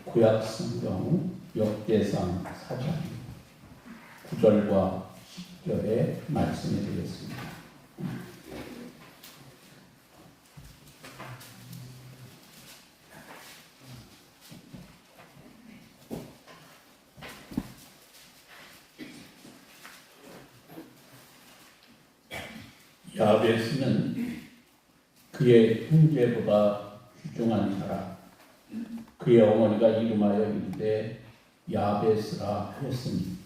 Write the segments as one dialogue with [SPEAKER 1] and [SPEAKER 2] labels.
[SPEAKER 1] 구약 성경 역대상 4장 9절과 10절의 말씀이 되겠습니다. 야베스는 그의 형제보다 귀중한 사람, 그의 어머니가 이름하여 이르되 야베스라 하였으니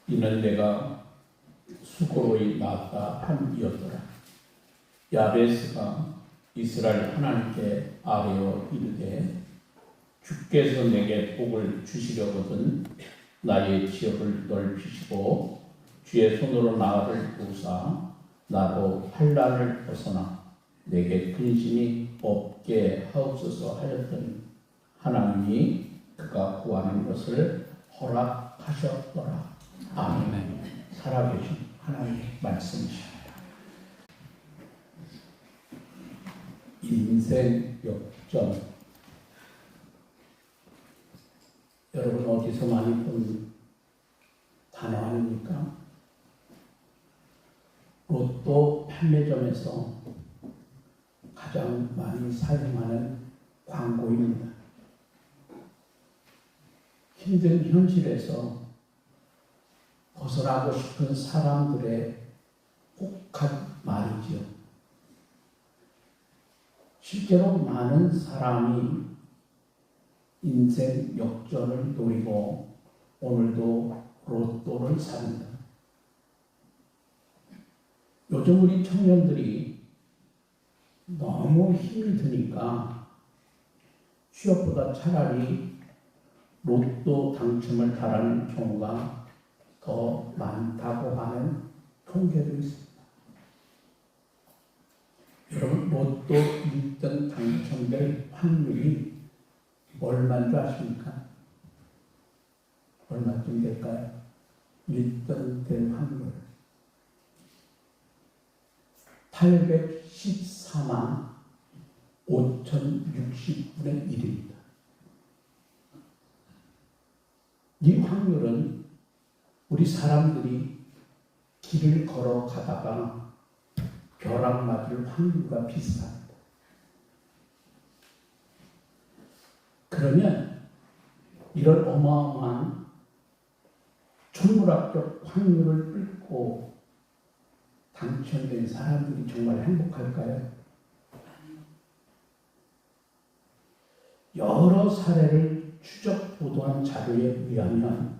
[SPEAKER 1] 이는 내가 수고로이 낳았다 함이었더라. 야베스가 이스라엘 하나님께 아뢰어 이르되 주께서 내게 복을 주시려거든 나의 지역을 넓히시고 주의 손으로 나를 부으사 나로 환난을 벗어나 내게 근심이 없게 하옵소서 하였더니 하나님이 그가 구하는 것을 허락하셨더라. 아멘. 살아계신 하나님의 말씀이십니다. 인생 역전. 여러분 어디서 많이 본 단어 아닙니까? 로또 판매점에서 가장 많이 사용하는 광고입니다. 힘든 현실에서 벗어나고 싶은 사람들의 혹한 말이지요. 실제로 많은 사람이 인생 역전을 노리고 오늘도 로또를 삽니다. 요즘 우리 청년들이 너무 힘이 드니까 취업보다 차라리 로또 당첨을 바라는 경우가 더 많다고 하는 통계도 있습니다. 여러분 로또 1등 당첨될 확률이 얼마인 줄 아십니까? 얼마쯤 될까요? 1등 될 확률 814만 5,060분의 1입니다. 이 확률은 우리 사람들이 길을 걸어가다가 벼락 맞을 확률과 비슷합니다. 그러면 이런 어마어마한 천문학적 확률을 뚫고 당첨된 사람들이 정말 행복할까요? 여러 사례를 추적 보도한 자료에 의하면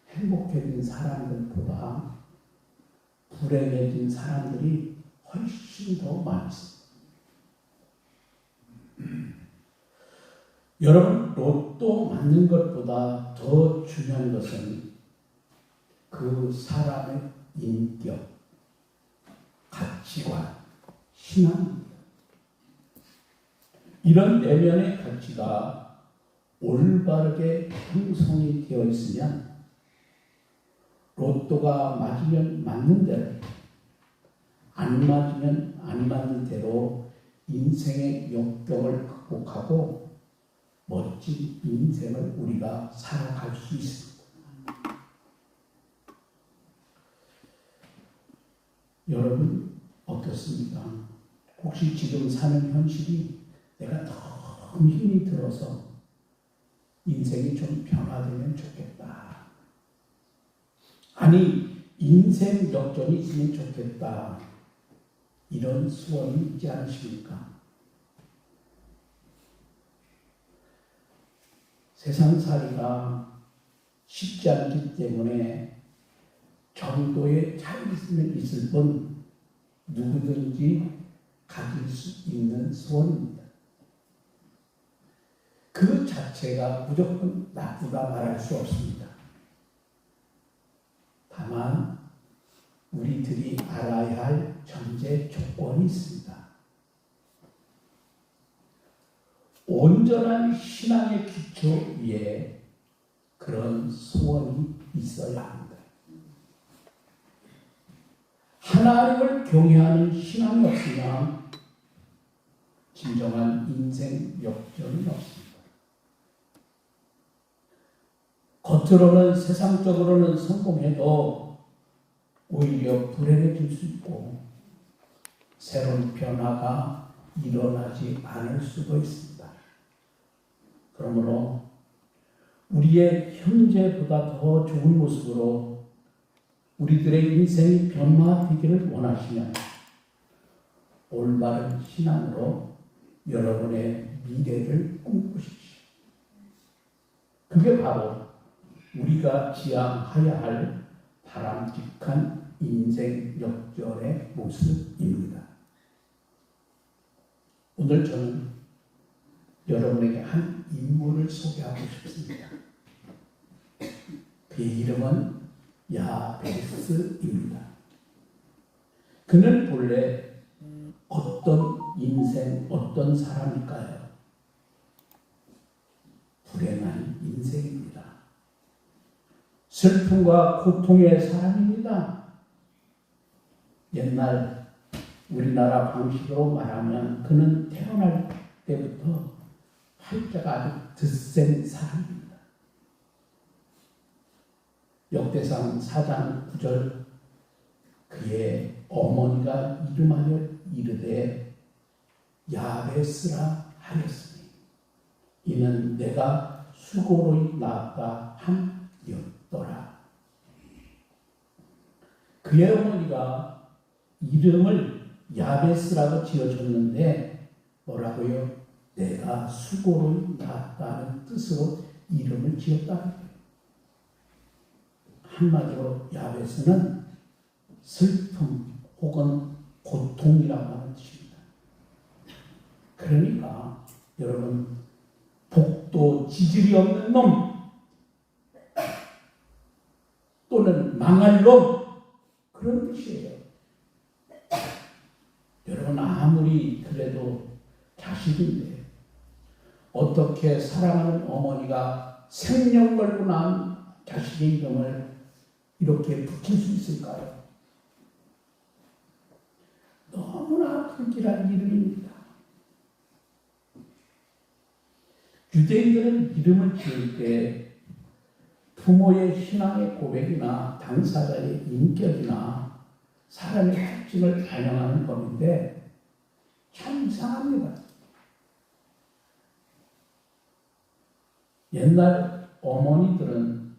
[SPEAKER 1] 행복해진 사람들보다 불행해진 사람들이 훨씬 더 많습니다. 여러분 로또 맞는 것보다 더 중요한 것은 그 사람의 인격, 가치관, 신앙입니다. 이런 내면의 가치가 올바르게 형성이 되어 있으면 로또가 맞으면 맞는 대로, 안 맞으면 안 맞는 대로 인생의 역경을 극복하고 멋진 인생을 우리가 살아갈 수 있습니다. 여러분 어떻습니까? 혹시 지금 사는 현실이 내가 너무 힘이 들어서 인생이 좀 변화되면 좋겠다. 아니 인생 역전이 있으면 좋겠다. 이런 소원이 있지 않으십니까? 세상살이가 쉽지 않기 때문에 정도의 차이는 있을 뿐 누구든지 가질 수 있는 소원입니다. 그 자체가 무조건 나쁘다 말할 수 없습니다. 다만 우리들이 알아야 할 전제 조건이 있습니다. 온전한 신앙의 기초 위에 그런 소원이 있어야 합니다. 하나님을 경외하는 신앙이 없으면 진정한 인생 역전은 없습니다. 겉으로는 세상적으로는 성공해도 오히려 불행해질 수 있고 새로운 변화가 일어나지 않을 수도 있습니다. 그러므로 우리의 현재보다 더 좋은 모습으로 우리들의 인생이 변화되기를 원하시면 올바른 신앙으로 여러분의 미래를 꿈꾸십시오. 그게 바로 우리가 지향해야 할 바람직한 인생 역전의 모습입니다. 오늘 저는 여러분에게 한 인물을 소개하고 싶습니다. 그의 이름은 야베스입니다. 그는 본래 어떤 인생, 어떤 사람일까요? 불행한 인생입니다. 슬픔과 고통의 사람입니다. 옛날 우리나라 방식으로 말하면 그는 태어날 때부터 팔자가 아주 드센 사람입니다. 역대상 4장 9절 그의 어머니가 이름하여 이르되 야베스라 하였으니 이는 내가 수고로 낳았다 함이었더라. 그의 어머니가 이름을 야베스라고 지어줬는데 뭐라고요? 내가 수고로 낳았다는 뜻으로 이름을 지었다. 한마디로 야베스는 슬픔 혹은 고통이라고 하는 뜻입니다. 그러니까 여러분 복도 지질이 없는 놈 또는 망할 놈 그런 뜻이에요. 여러분 아무리 그래도 자식인데 어떻게 사랑하는 어머니가 생명 걸고 낳은 자식의 이름을 이렇게 붙일 수 있을까요? 너무나 불길한 이름입니다. 유대인들은 이름을 지을 때 부모의 신앙의 고백이나 당사자의 인격이나 사람의 특징을 반영하는 법인데 참 이상합니다. 옛날 어머니들은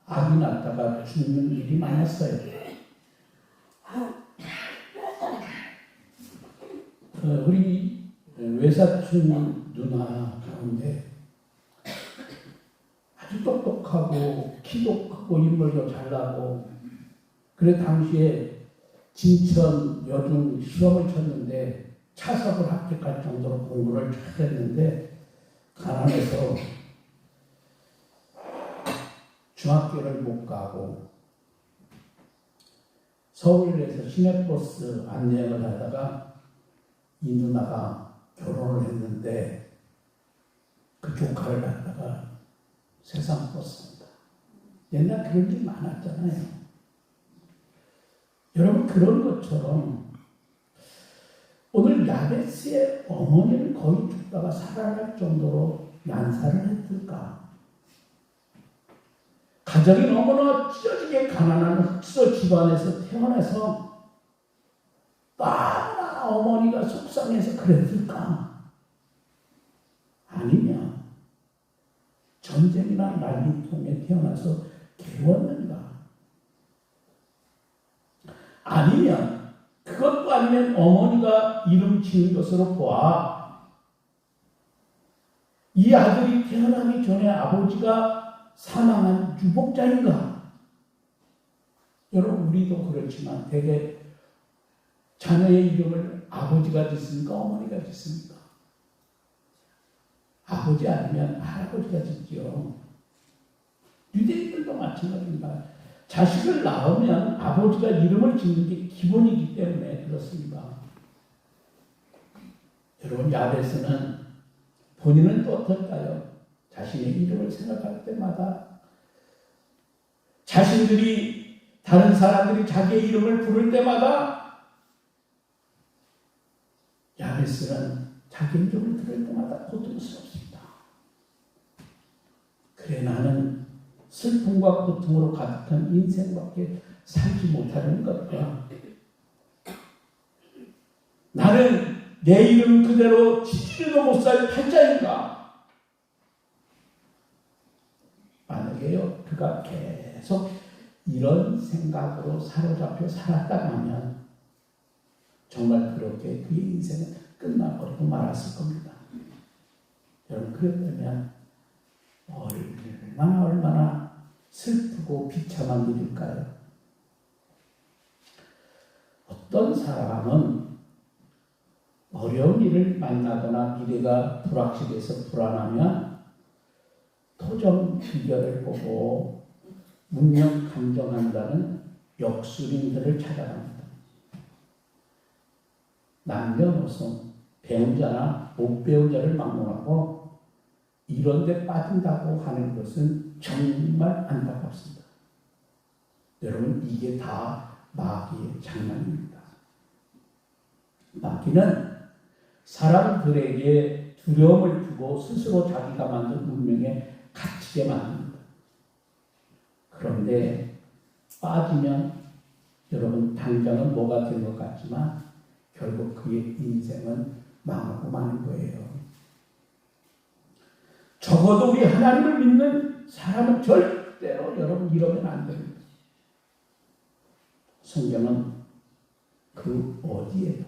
[SPEAKER 1] 아기 낳다가 죽는 일이 많았어요. 우리 외사촌 누나 가운데 아주 똑똑하고 키도 크고 인물도 잘나고 그래 당시에 진천 여중 시험을 쳤는데 차석을 합격할 정도로 공부를 잘했는데 가난해서 중학교를 못 가고 서울에서 시내버스 안내를 하다가 이 누나가 결혼을 했는데 그 조카를 갖다가 세상 떴습니다. 옛날 그런 일이 많았잖아요. 여러분 그런 것처럼 오늘 야베스의 어머니는 거의 죽다가 살아날 정도로 난사를 했을까? 가정이 너무나 찢어지게 가난한 흑수 집안에서 태어나서 너무나 어머니가 속상해서 그랬을까? 아니면 전쟁이나 난리통에 태어나서 괴로웠는가? 아니면 그것도 아니면 어머니가 이름 지은 것으로 보아 이 아들이 태어나기 전에 아버지가 사망한 유복자인가? 여러분 우리도 그렇지만 대개 자녀의 이름을 아버지가 짓습니까? 어머니가 짓습니까? 아버지 아니면 할아버지가 짓죠. 유대인들도 마찬가지입니다. 자식을 낳으면 아버지가 이름을 짓는 게 기본이기 때문에 그렇습니다. 여러분 야베스는 본인은 또 어떨까요? 자신의 이름을 생각할 때마다 자신들이 다른 사람들이 자기의 이름을 부를 때마다 야베스는 자기 이름을 들을 때마다 고통스럽습니다. 그래 나는 슬픔과 고통으로 가득한 인생밖에 살지 못하는 것과 나는 내 이름 그대로 지지리도 못 살 팔자인가? 만약에요, 그가 계속 이런 생각으로 사로잡혀 살았다고 하면 정말 그렇게 그의 인생은 끝나버리고 말았을 겁니다. 여러분, 그랬다면 얼마나 슬프고 비참한 일일까요? 어떤 사람은 어려운 일을 만나거나 미래가 불확실해서 불안하면 토정 비결을 보고 문명 감정한다는 역술인들을 찾아갑니다. 남녀노소, 배운 자나 못 배운 자를 막론하고 이런 데 빠진다고 하는 것은 정말 안타깝습니다. 여러분, 이게 다 마귀의 장난입니다. 마귀는 사람들에게 두려움을 주고 스스로 자기가 만든 운명에 갇히게 만듭니다. 그런데 빠지면 여러분 당장은 뭐가 된 것 같지만 결국 그의 인생은 망하고 마는 거예요. 적어도 우리 하나님을 믿는 사람은 절대로 여러분 이러면 안 됩니다. 성경은 그 어디에도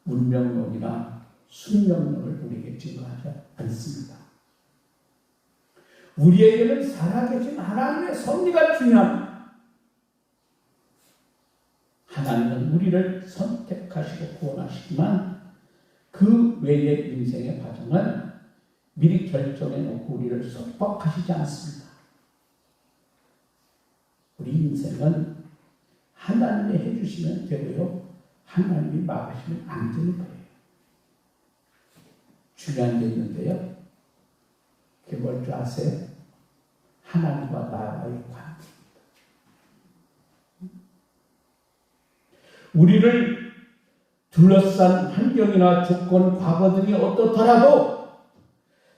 [SPEAKER 1] 운명론이나 숙명론을 우리에게 증거하지 않습니다. 우리에게는 살아계신 하나님의 섭리가 중요합니다. 하나님은 우리를 선택하시고 구원하시지만 그 외의 인생의 과정은 미리 결정해놓고 우리를 속박하시지 않습니다. 우리 인생은 하나님이 해주시면 되고요, 하나님이 막으시면 안 되는 거예요. 중요한 게 있는데요, 그게 뭘 줄 아세요? 하나님과 나와의 관계입니다. 우리를 둘러싼 환경이나 조건, 과거 등이 어떻더라도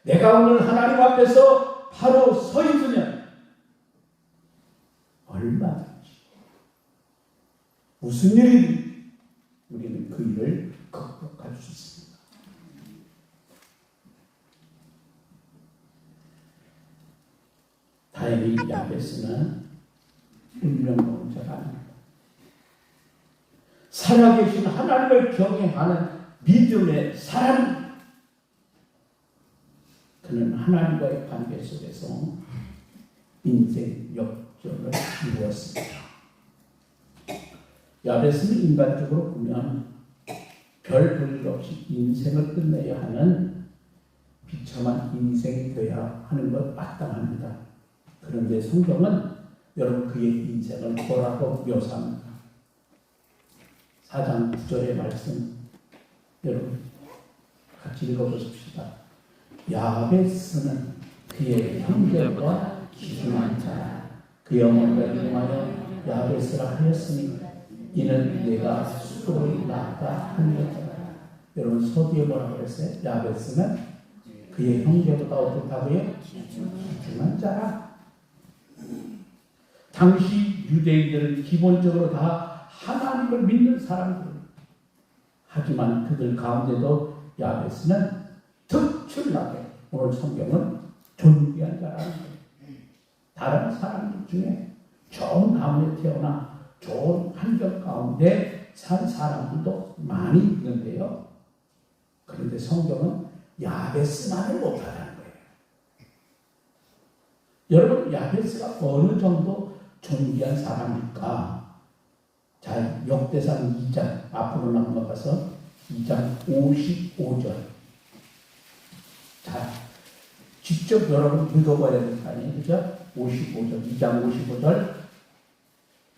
[SPEAKER 1] 내가 오늘 하나님 앞에서 바로 서 있으면 얼마든지 무슨 일이든 우리는 그 일을 극복할 수 있습니다. 다행히 야베스는 운명론자가 아닙니다. 살아계신 하나님을 경외하는 믿음의 사람, 그는 하나님과의 관계 속에서 인생 역전을 이루었습니다. 야베스는 인간적으로 보면 별 볼일 없이 인생을 끝내야 하는 비참한 인생이 되어야 하는 것 마땅합니다. 그런데 성경은 여러분 그의 인생을 뭐라고 묘사합니다. 4장 9절의 말씀 여러분 같이 읽어보십시다. 야베스는 그의 형제보다 귀중한 자라. 그의 어머니가 이름하여 야베스라 하였으니 이는 내가 수고를 낳았다 하니라. 여러분 서두에 뭐라고 그랬어요? 야베스는 그의 형제보다 어떻다고요? 귀중한 자라. 당시 유대인들은 기본적으로 다 하나님을 믿는 사람들. 하지만 그들 가운데도 야베스는 특출나게 오늘 성경은 존귀한 자라는 거예요. 다른 사람들 중에 좋은 가문에 태어나 좋은 환경 가운데 산 사람들도 많이 있는데요. 그런데 성경은 야베스만을 못하다는 거예요. 여러분 야베스가 어느 정도 존귀한 사람일까? 자, 역대상 2장 앞으로 넘어가서 2장 55절. 자, 직접 여러분 읽어봐야 될 거 아니에요, 그죠? 55절, 2장 55절.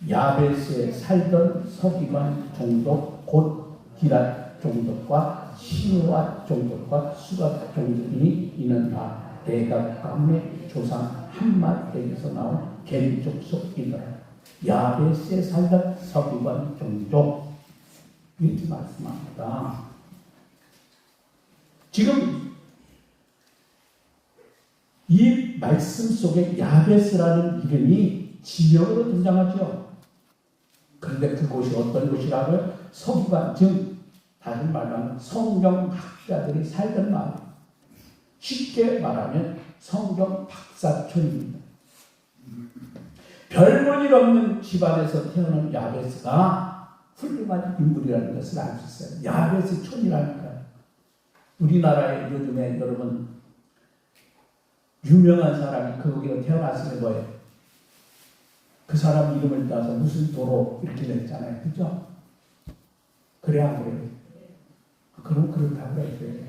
[SPEAKER 1] 야베스에 살던 서기관 종독 곧 기랏 종독과 시므앗 종독과 수갑 종독이 이는 다 대각 가문의 조상 한맛에게서 나온 겐족 속이더라. 야베스에 살던 서기관 종족 이렇게 말씀합니다. 지금 이 말씀 속에 야베스라는 이름이 지명으로 등장하죠. 그런데 그곳이 어떤 곳이라고요? 서기관, 즉 다시 말하면 성경학자들이 살던 마을. 쉽게 말하면 성경 박사촌입니다. 별볼일 없는 집안에서 태어난 야베스가 훌륭한 인물이라는 것을 알 수 있어요. 야베스 촌이라니까요. 우리나라에 요즘에 여러분 유명한 사람이 거기로 태어났으면 뭐예요? 그 사람 이름을 따서 무슨 도로 이렇게 냈잖아요. 그죠? 그래 안 그래요? 그럼 그렇다고 해야 돼요.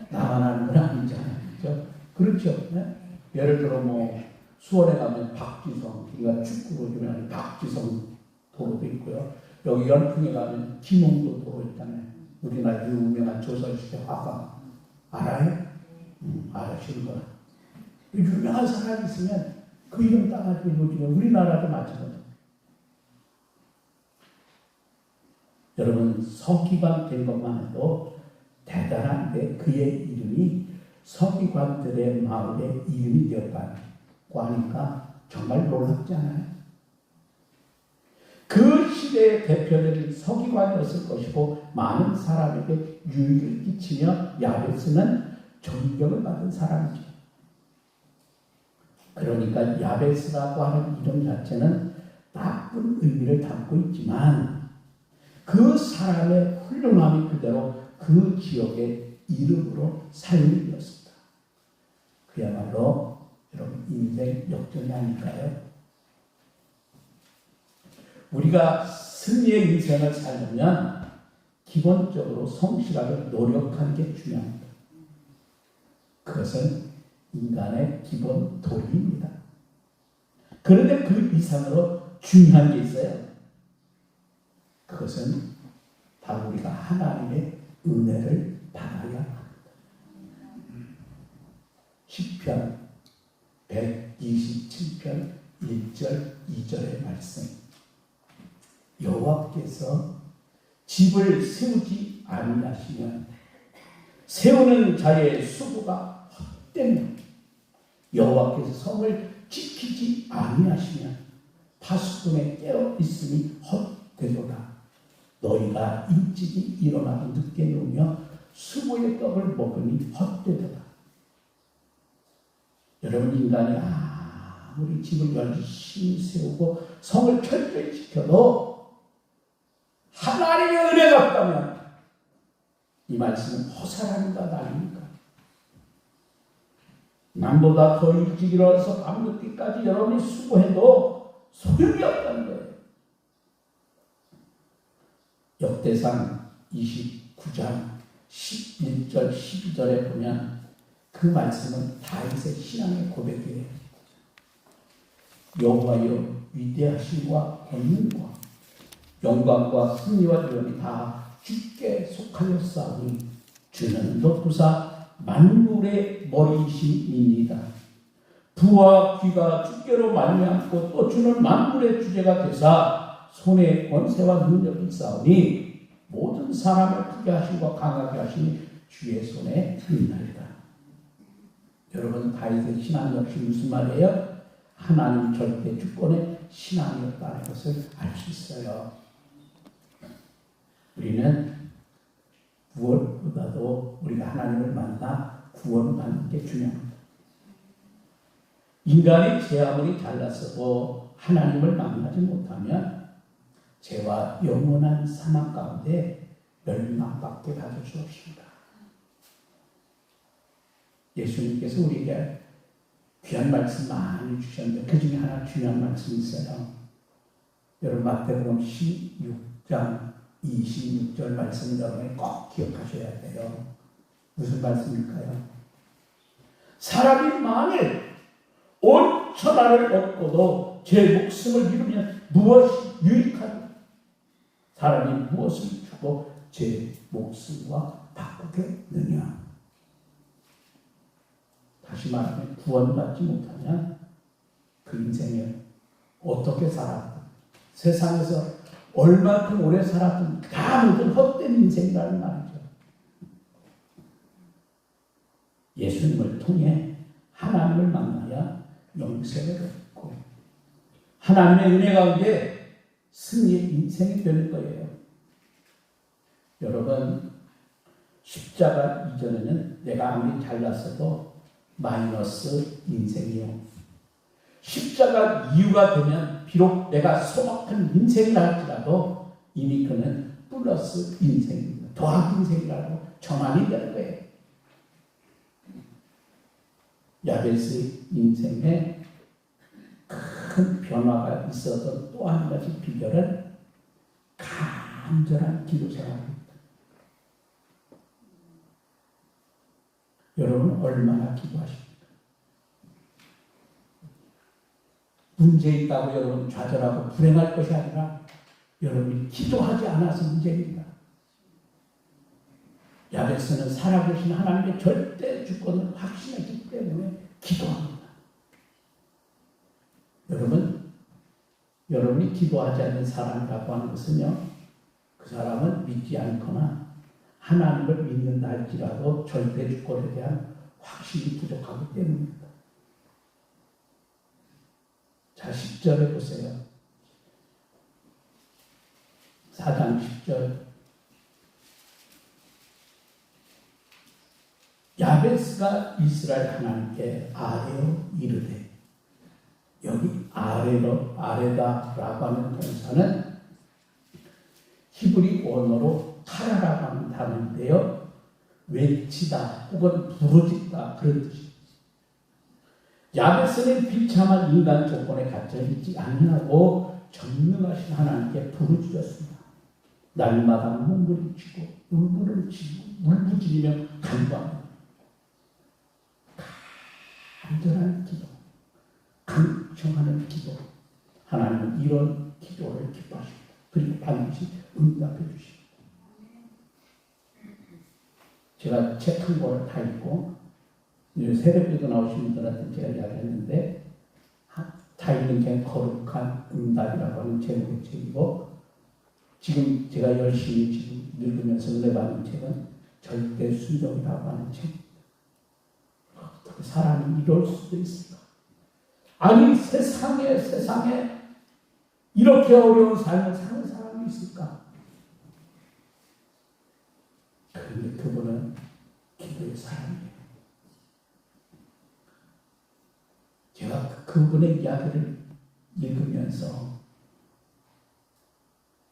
[SPEAKER 1] 나만 하는 건 아니잖아요. 그죠? 그렇죠? 네? 예를 들어 뭐 수원에 가면 박지성, 우리가 축구로 유명한 박지성 도로도 있고요. 여기 연풍에 가면 김홍도 도로 있잖아요. 우리나라 유명한 조선시대 화가 알아요? 알으시는 거야. 유명한 사람이 있으면 그 이름 따가지고 요즘에 우리나라도 마찬가지예요. 여러분 서기관 된 것만 해도 대단한데 그의 이름이 서기관들의 마을의 이름이 되었다고 하니까 정말 놀랍지 않아요? 그 시대의 대표적인 서기관이었을 것이고 많은 사람에게 유익을 끼치며 야베스는 존경을 받은 사람이죠. 그러니까 야베스라고 하는 이름 자체는 나쁜 의미를 담고 있지만 그 사람의 훌륭함이 그대로 그 지역의 이름으로 사용이 되었습니다. 그야말로 여러분 인생 역전이 아닐까요? 우리가 승리의 인생을 살려면 기본적으로 성실하게 노력하는 게 중요합니다. 그것은 인간의 기본 도리입니다. 그런데 그 이상으로 중요한 게 있어요. 그것은 바로 우리가 하나님의 은혜를 받아야 합니다. 시편 127편 1절 2절의 말씀. 여호와께서 집을 세우지 아니하시면 세우는 자의 수고가 헛되며 여호와께서 성을 지키지 아니하시면 파수꾼의 깨어 있음이 헛되도다. 너희가 일찍이 일어나고 늦게 누우며 수고의 떡을 먹으니 헛되도다. 여러분 인간이 아무리 집을 열심히 세우고 성을 철저히 지켜도 하나님의 은혜가 없다면 이 말씀은 허사람인가 아닙니까? 남보다 더 일찍 일어나서 밤늦게까지 여러분이 수고해도 소용이 없다는 거예요. 역대상 29장 11절 12절에 보면 그 말씀은 다윗의 신앙의 고백이에요. 여호와여 위대하심과 권능과 영광과 승리와 위엄이 다 주께 속하였사오니 주는 높으사 만물의 머리이심이니이다. 부와 귀가 주께로 말미암고 또 주는 만물의 주제가 되사 손에 권세와 능력이 있사오니 모든 사람을 크게 하시고 강하게 하시니 주의 손에 있나이다. 여러분 다윗의 신앙 역시 무슨 말이에요? 하나님 절대 주권의 신앙이었다는 것을 알 수 있어요. 우리는 무엇보다도 우리가 하나님을 만나 구원받는 게 중요합니다. 인간이 죄 아무리 잘났어도 하나님을 만나지 못하면 죄와 영원한 사망 가운데 멸망밖에 받을 수 없습니다. 예수님께서 우리에게 귀한 말씀 많이 주셨는데 그 중에 하나 중요한 말씀이 있어요. 여러분 마태복음 16장 26절 말씀 여러분이 꼭 기억하셔야 돼요. 무슨 말씀일까요? 사람이 만일 온 천하를 얻고도 제 목숨을 잃으면 무엇이 유익하냐? 사람이 무엇을 주고 제 목숨과 바꾸겠느냐? 다시 말하면 구원받지 못하면 그 인생을 어떻게 살았든 세상에서 얼마큼 오래 살았든 다 모든 헛된 인생이라는 말이죠. 예수님을 통해 하나님을 만나야 영생을 얻고 하나님의 은혜 가운데 승리의 인생이 되는 거예요. 여러분, 십자가 이전에는 내가 아무리 잘났어도 마이너스 인생이요. 십자가 이유가 되면 비록 내가 소박한 인생이라 할지라도 이미 그는 플러스 인생입니다. 더한 인생이라고 전환이 되는 거예요. 야베스 인생에 큰 변화가 있어서 또 한 가지 비결은 간절한 기도 생활입니다. 여러분 얼마나 기도하십니까? 문제 있다고 여러분 좌절하고 불행할 것이 아니라 여러분이 기도하지 않아서 문제입니다. 야베스는 살아계신 하나님의 절대 주권을 확신했기 때문에 기도합니다. 여러분이 기도하지 않는 사람이라고 하는 것은요, 그 사람은 믿지 않거나 하나님을 믿는다 할지라도 절대 주권에 대한 확신이 부족하기 때문입니다. 자, 10절에 보세요. 4장 10절. 야베스가 이스라엘 하나님께 아뢰어 이르되, 여기 아뢰다라고 하는 동사는 히브리 언어로 카라라고 하는 단어인데요, 외치다 혹은 부르짖다 그런 뜻입니다. 야베스는 비참한 인간 조건에 갇혀 있지 않느냐고 전능하신 하나님께 부르짖었습니다. 날마다 몸부림치고 울부짖으며 간구합니다. 간절한 기도, 간청하는 기도. 하나님은 이런 기도를 기뻐하십니다. 그리고 반드시 응답해 주십니다. 제가 책 한 권을 다 읽고 새벽기도 나오신 분들한테 제가 이야기했는데, 다 읽는 책 거룩한 응답이라고 하는 제목의 책이고, 지금 제가 열심히 지금 읽으면서 은혜 받는 책은 절대 순종이라고 하는 책입니다. 어떻게 사람이 이럴 수도 있을까? 아니, 세상에 이렇게 어려운 삶을 사는 사람이 있을까? 그런데 그분은 기도의 사람이에요. 제가 그분의 이야기를 읽으면서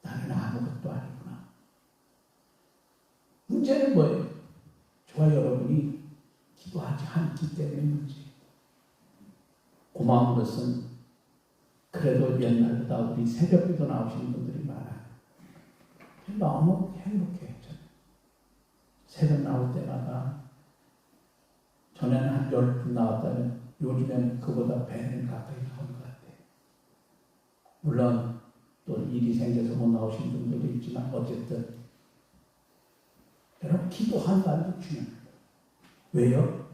[SPEAKER 1] 나는 아무것도 아니구나. 문제는 뭐예요? 저와 여러분이 기도하지 않기 때문에 문제예요. 고마운 것은 그래도 옛날보다 우리 새벽기도 나오시는 분들이 많아요. 너무 행복해요. 새벽 나올 때마다 전에는 한 10분 나왔다면 요즘에는 그보다 배는 가까이 나오는 것 같아요. 물론 또 일이 생겨서 못 나오신 분들도 있지만 어쨌든 여러분 기도한다는 게 중요합니다. 왜요?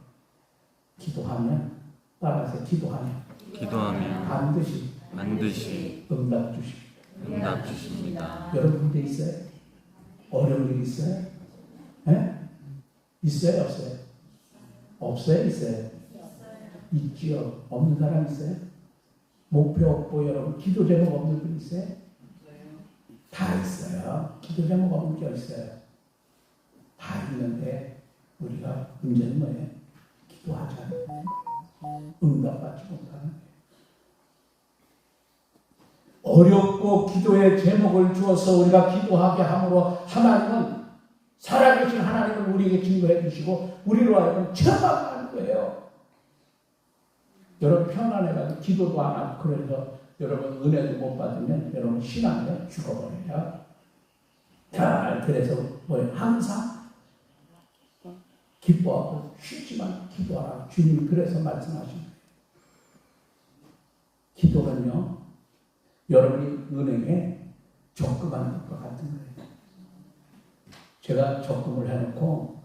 [SPEAKER 1] 기도하면 따라서 기도하면 반드시 응답 주십니다. 여러분 문제 있어요? 어려운 일 있어요? 네? 있어요? 없어요? 없어요? 있어요? 있지요. 없는 사람 있어요? 목표 없고 여러분 기도 제목 없는 분 있어요? 다 있어요. 기도 제목 없는 게 있어요. 다 있는데 우리가 문제는 뭐예요? 기도하지 않는 거예요. 응답받지 못하는 거예요. 어렵고 기도의 제목을 주어서 우리가 기도하게 함으로 하나님은 살아계신 하나님을 우리에게 증거해 주시고 우리로 하여금 체험하게 하는 거예요. 여러분 편안해가지고 기도도 안 하고 그래서 여러분 은혜도 못 받으면 여러분 신앙이 죽어버려요. 자, 그래서 뭐예요? 항상 기뻐하고 쉬지만 기도하라. 주님이 그래서 말씀하십니다. 기도는요, 여러분이 은행에 적금하는 것과 같은 거예요. 제가 적금을 해놓고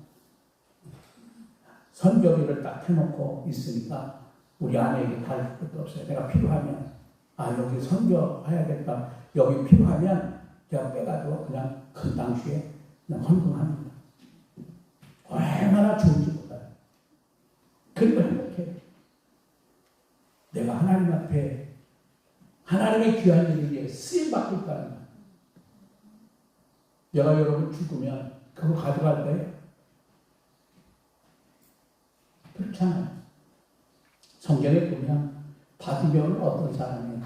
[SPEAKER 1] 선교비를 딱 해놓고 있으니까 우리 아내에게 갈 것도 없어요. 내가 필요하면 여기 선교해야겠다. 여기 필요하면 제가 빼가지고 그냥 그 당시에 그냥 헌금합니다. 얼마나 좋은지 몰라요. 그리고 행복해요. 하나님 앞에 하나님의 귀한 일을 위해 쓰임받고 있다는 거예요. 내가 여러분 죽으면 그거 가져갈 거예요? 그렇잖아요. 성경에 보면 바디메오는 어떤 사람이에요?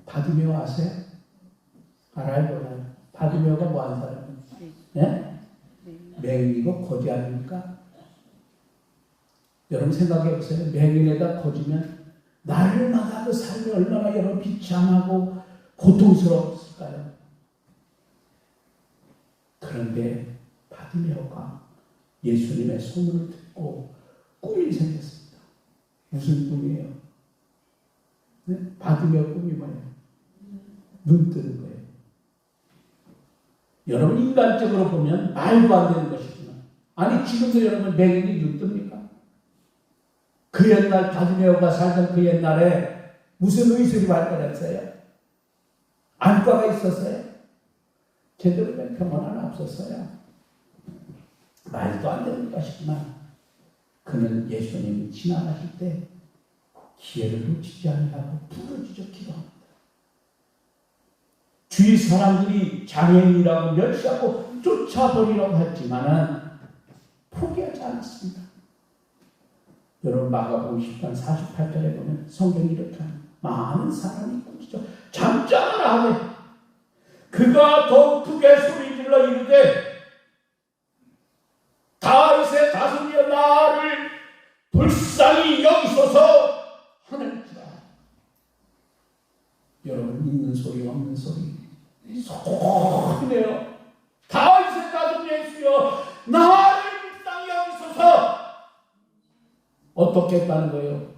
[SPEAKER 1] 바디메오 아세요? 알아요, 몰라요? 바디메오가 뭐 하는 사람이에요? 네? 맹인이고 거지 아닙니까? 여러분 생각해 보세요. 맹인에다 거지면 날마다 그 삶이 얼마나 여러분 비참하고 고통스러웠을까요? 그런데 바디메오가 예수님의 소문을 듣고 꿈이 생겼습니다. 무슨 꿈이에요? 네? 바디메오 꿈이 뭐예요? 눈 뜨는 거예요. 여러분 인간적으로 보면 말도 안 되는 것이지만 아니 지금도 여러분 맹인이 눈 뜹니까? 그 옛날 바디메오가 살던 그 옛날에 무슨 의술이 발달했어요? 안과가 있었어요? 제대로 된 병원 하나 없었어요. 말도 안 되는 것이지만 그는 예수님이 지나가실 때 기회를 놓치지 않으라고 부르짖어 기도합니다. 주위 사람들이 장애인이라고 멸시하고 쫓아버리라고 했지만은 포기하지 않았습니다. 여러분 마가복음 10장 48절에 보면 성경이 이렇게 합니다. 많은 사람이 꾸짖어 잠잠을 하되 그가 더욱 크게 소리질러 이르되 다윗의 자손이여 나를 불쌍히 여기소서 하는지라. 여러분 있는 소리 없는 소리 소리네요. 다윗의 자손 예수여 나를 불쌍히 여기소서. 어떻게 했다는 거예요?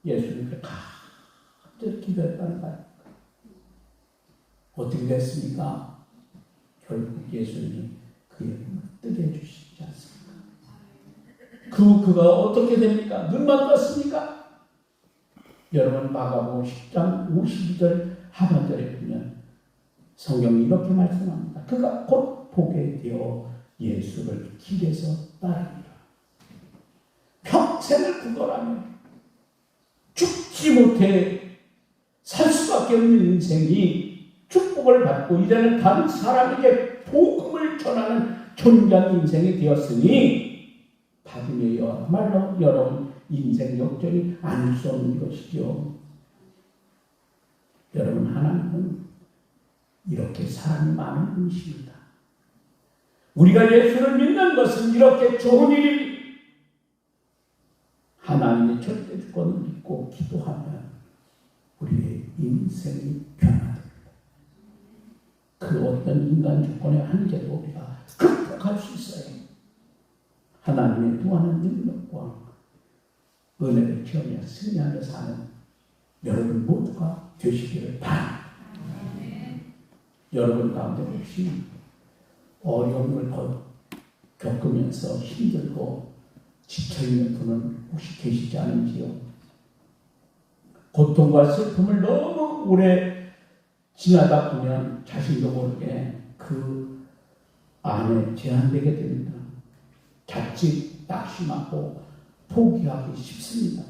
[SPEAKER 1] 예수님께 간절히 기도했다는 거예요. 어떻게 됐습니까? 결국 예수님이 그의 눈을 뜨게 해주시지 않습니까? 그가 어떻게 됩니까? 눈만 떴습니까? 여러분 마가복음 10장 52절 하반절에 보면 성경이 이렇게 말씀합니다. 그가 곧 보게 되어 예수를 길에서 따르니라. 평생을 구걸하며 죽지 못해 살 수밖에 없는 인생이 축복을 받고 이제는 다른 사람에게 복음을 전하는 존귀한 인생이 되었으니 바디메오야말로 여러분 인생 역전이 아닐 수 없는 것이죠. 여러분 하나님은 이렇게 사람이 많은 분이십니다. 우리가 예수를 믿는 것은 이렇게 좋은 일입니다. 하나님의 절대 주권을 믿고 기도하면 우리의 인생이 변화됩니다. 그 어떤 인간 주권의 한계도 우리가 극복할 수 있어요. 하나님의 무한한 능력과 은혜를 체험해 승리하며 사는 여러분 모두가 되시기를 바랍니다. 여러분 가운데 혹시 어려움을 겪으면서 힘들고 지쳐있는 분은 혹시 계시지 않은지요? 고통과 슬픔을 너무 오래 지나다 보면 자신도 모르게 그 안에 제한되게 됩니다. 자칫 낙심하고 포기하기 쉽습니다.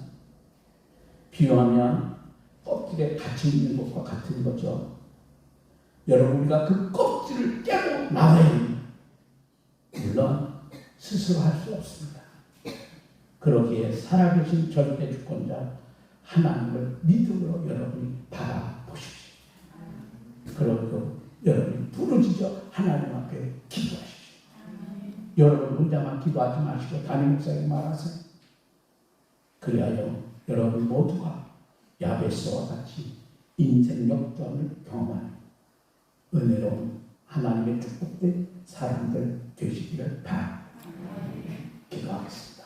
[SPEAKER 1] 비유하면 껍질에 갇혀 있는 것과 같은 거죠. 여러분 우리가 그 껍질을 깨고 나와야 합니다. 물론 스스로 할 수 없습니다. 그러기에 살아계신 절대 주권자 하나님을 믿음으로 여러분이 바라보십시오. 그리고 여러분이 부르짖어 하나님 앞에 기도하십시오. 여러분 혼자만 기도하지 마시고 담임 목사에게 말하세요. 그리하여 여러분 모두가 야베스와 같이 인생 역전을 경험하는 은혜로운 하나님의 축복된 사람들 되시기를 바랍니다. 기도하겠습니다.